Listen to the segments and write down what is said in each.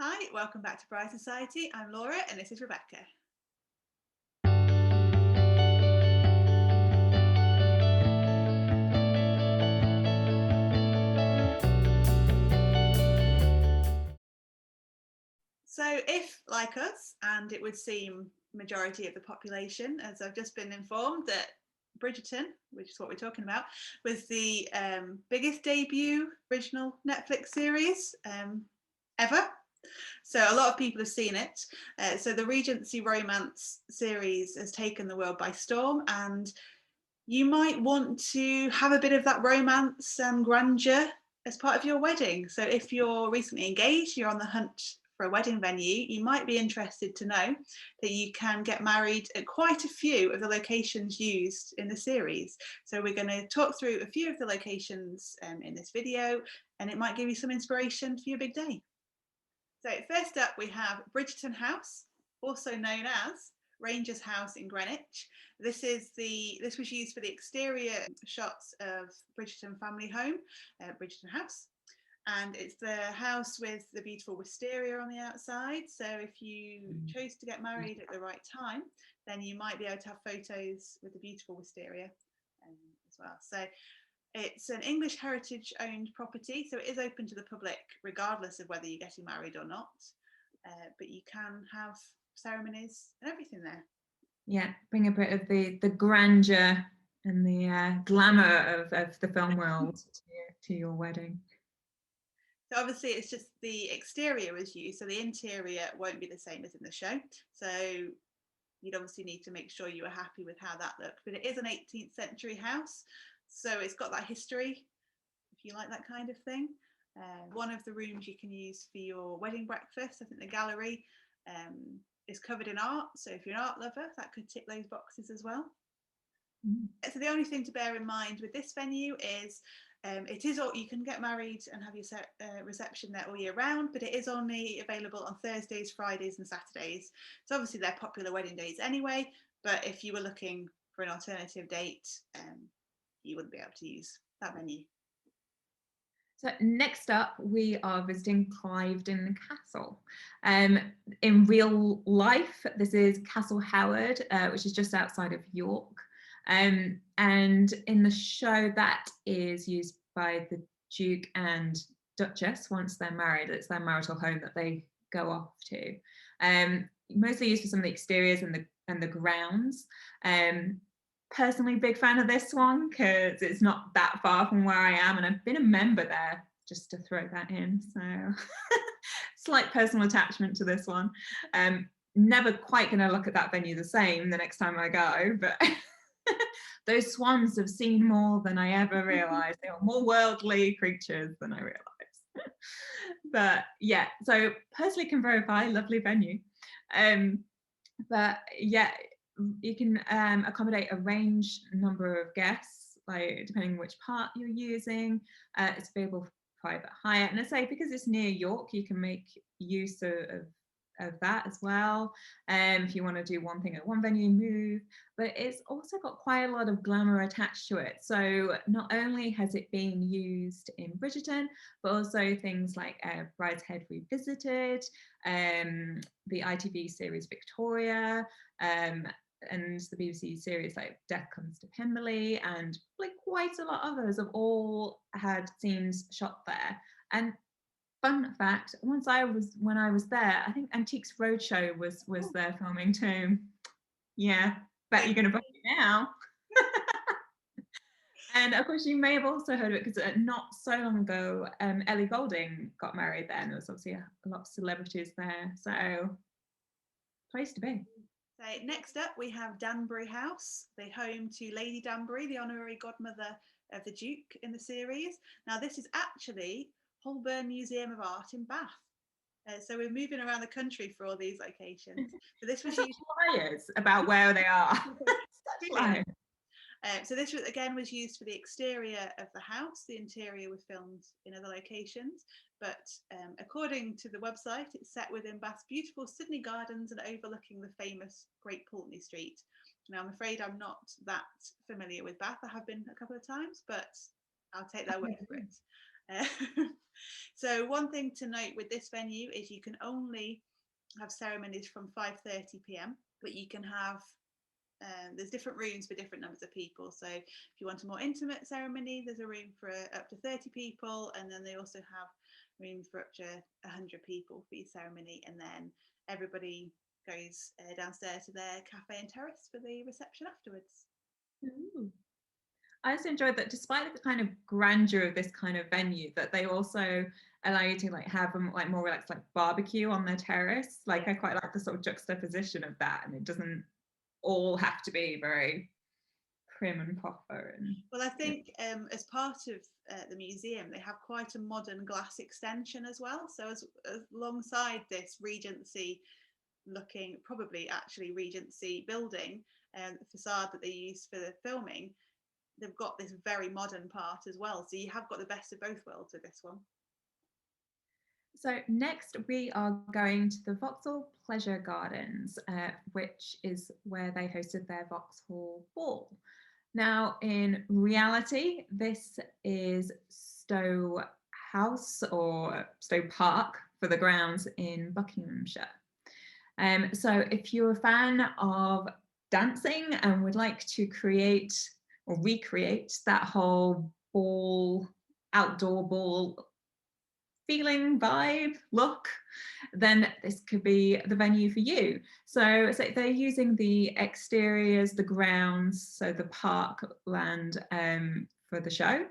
Hi, welcome back to Bride Society. I'm Laura and this is Rebecca. So if, like us, and it would seem majority of the population, as I've just been informed, that Bridgerton, which is what we're talking about, was the biggest debut original Netflix series ever. So a lot of people have seen it. So the Regency romance series has taken the world by storm, and you might want to have a bit of that romance and grandeur as part of your wedding. So if you're recently engaged, you're on the hunt for a wedding venue, you might be interested to know that you can get married at quite a few of the locations used in the series. So we're going to talk through a few of the locations in this video, and it might give you some inspiration for your big day. So first up, we have Bridgerton House, also known as Rangers House in Greenwich. This was used for the exterior shots of Bridgerton family home, Bridgerton House. And it's the house with the beautiful wisteria on the outside. So if you chose to get married at the right time, then you might be able to have photos with the beautiful wisteria as well. So it's an English heritage owned property, so it is open to the public regardless of whether you're getting married or not. But you can have ceremonies and everything there. Yeah, bring a bit of the grandeur and the glamour of the film world to your wedding. So obviously it's just the exterior is used, so the interior won't be the same as in the show. So you'd obviously need to make sure you are happy with how that looked. But it is an 18th century house, so it's got that history, if you like that kind of thing. One of the rooms you can use for your wedding breakfast, I think the gallery, is covered in art. So if you're an art lover, that could tick those boxes as well. So the only thing to bear in mind with this venue is it is all, you can get married and have your reception there all year round, but it is only available on Thursdays, Fridays and Saturdays. So obviously they're popular wedding days anyway, but if you were looking for an alternative date, you wouldn't be able to use that venue. So next up, we are visiting Cliveden Castle. In real life, this is Castle Howard, which is just outside of York. And in the show, that is used by the Duke and Duchess once they're married. It's their marital home that they go off to. Mostly used for some of the exteriors and the grounds. Personally, big fan of this one because it's not that far from where I am, and I've been a member there, just to throw that in. So slight personal attachment to this one. Never quite going to look at that venue the same the next time I go, but those swans have seen more than I ever realized. They are more worldly creatures than I realized. But yeah, so personally can verify, lovely venue. But yeah, you can accommodate a range number of guests, like depending which part you're using. It's available for private hire, and I say because it's near York, you can make use of that as well. If you want to do one thing at one venue, move. But it's also got quite a lot of glamour attached to it. So not only has it been used in Bridgerton, but also things like Brideshead Revisited, the ITV series Victoria, and the BBC series like Death Comes to Pemberley, and like quite a lot of others have all had scenes shot there. And fun fact, when I was there, I think Antiques Roadshow was there filming too. Yeah, bet you're gonna book it now. And of course, you may have also heard of it because not so long ago, Ellie Goulding got married there, and there was obviously a lot of celebrities there. So, place to be. So next up, we have Danbury House, the home to Lady Danbury, the honorary godmother of the Duke in the series. Now, this is actually Holborn Museum of Art in Bath. So we're moving around the country for all these locations. So this was used flyers about where they are. So this was used for the exterior of the house. The interior was filmed in other locations, but according to the website, it's set within Bath's beautiful Sydney Gardens and overlooking the famous Great Pulteney Street. Now, I'm afraid I'm not that familiar with Bath. I have been a couple of times, but I'll take their word for it. So one thing to note with this venue is you can only have ceremonies from 5:30 p.m, but you can have there's different rooms for different numbers of people. So if you want a more intimate ceremony, there's a room for up to 30 people, and then they also have rooms for up to 100 people for your ceremony, and then everybody goes downstairs to their cafe and terrace for the reception afterwards. Ooh. I also enjoyed that despite the kind of grandeur of this kind of venue, that they also allow you to like have a like more relaxed like barbecue on their terrace. Like I quite like the sort of juxtaposition of that, and it doesn't all have to be very prim and proper. And well, I think as part of the museum, they have quite a modern glass extension as well. So as alongside this Regency looking, probably actually Regency building facade that they used for the filming, they've got this very modern part as well. So you have got the best of both worlds with this one. So next we are going to the Vauxhall Pleasure Gardens, which is where they hosted their Vauxhall Ball. Now, in reality, this is Stowe House or Stowe Park for the grounds in Buckinghamshire. So if you're a fan of dancing and would like to create or recreate that whole ball, outdoor ball feeling, vibe, look, then this could be the venue for you. So they're using the exteriors, the grounds, so the parkland for the show.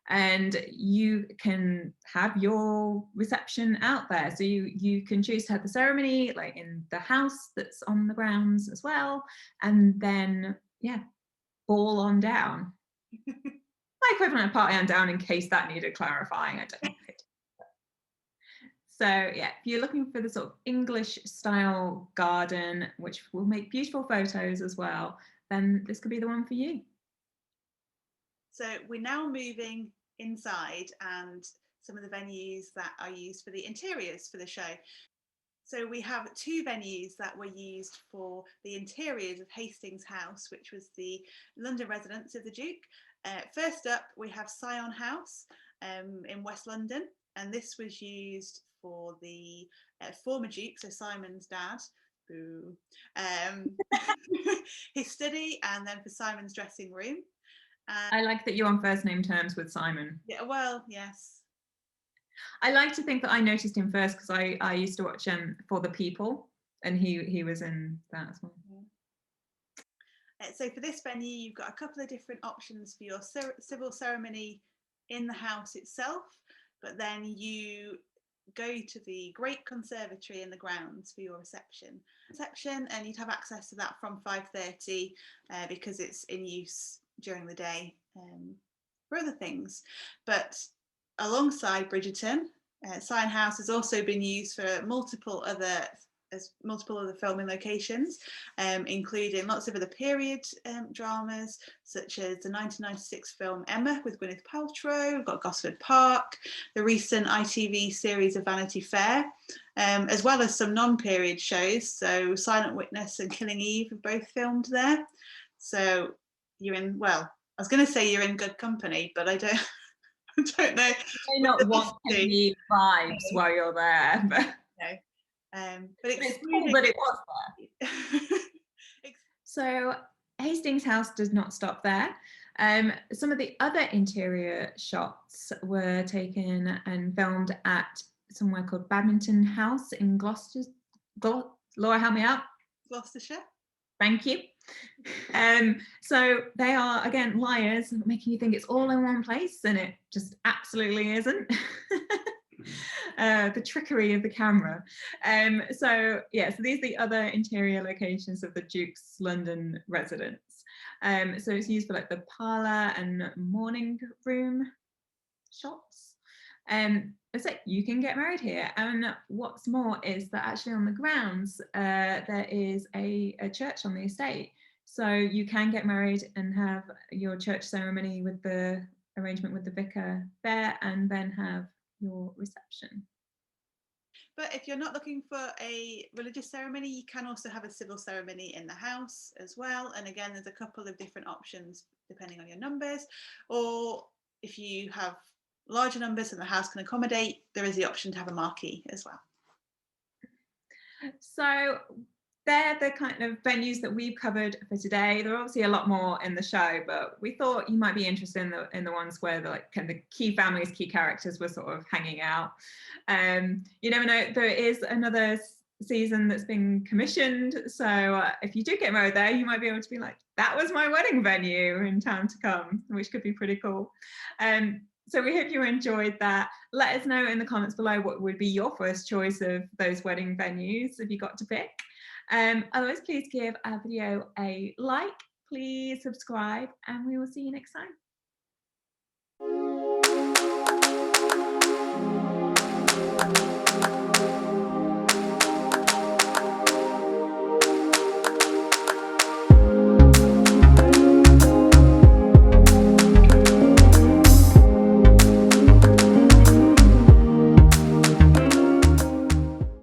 And you can have your reception out there. So you can choose to have the ceremony like in the house that's on the grounds as well. And then, yeah, ball on down. My equivalent of party on down in case that needed clarifying. I don't know. So yeah, if you're looking for the sort of English style garden, which will make beautiful photos as well, then this could be the one for you. So we're now moving inside and some of the venues that are used for the interiors for the show. So we have two venues that were used for the interiors of Hastings House, which was the London residence of the Duke. First up, we have Syon House in West London, and this was used for the former Duke, so Simon's dad, boo, his study, and then for Simon's dressing room. I like that you're on first name terms with Simon. Yeah, well, yes. I like to think that I noticed him first because I used to watch For the People, and he was in that as well. So for this venue, you've got a couple of different options for your civil ceremony in the house itself, but then you go to the great conservatory in the grounds for your reception, and you'd have access to that from 5:30 because it's in use during the day for other things. But alongside Bridgerton, Syon House has also been used for multiple other filming locations, including lots of other period dramas, such as the 1996 film Emma with Gwyneth Paltrow. We've got Gosford Park, the recent ITV series of Vanity Fair, as well as some non-period shows. So Silent Witness and Killing Eve are both filmed there. So you're in, well, I was going to say you're in good company, but I don't know. You may not want any vibes while you're there, but. No. But it's cool that it was there. So Hastings House does not stop there. Some of the other interior shots were taken and filmed at somewhere called Badminton House in Gloucester. Laura, help me out. Gloucestershire. Thank you. So they are, again, liars, making you think it's all in one place, and it just absolutely isn't. The trickery of the camera. So these are the other interior locations of the Duke's London residence. So it's used for like the parlour and morning room shots. So you can get married here, and what's more is that actually on the grounds there is a church on the estate, so you can get married and have your church ceremony with the arrangement with the vicar there, and then have your reception. But if you're not looking for a religious ceremony, you can also have a civil ceremony in the house as well. And again, there's a couple of different options depending on your numbers. Or if you have larger numbers than the house can accommodate, there is the option to have a marquee as well. So they're the kind of venues that we've covered for today. There are obviously a lot more in the show, but we thought you might be interested in the ones where the key families, key characters were sort of hanging out. You never know, there is another season that's been commissioned, so if you do get married there, you might be able to be like, that was my wedding venue in time to come, which could be pretty cool. So we hope you enjoyed that. Let us know in the comments below what would be your first choice of those wedding venues if you got to pick. Otherwise, please give our video a like, please subscribe, and we will see you next time.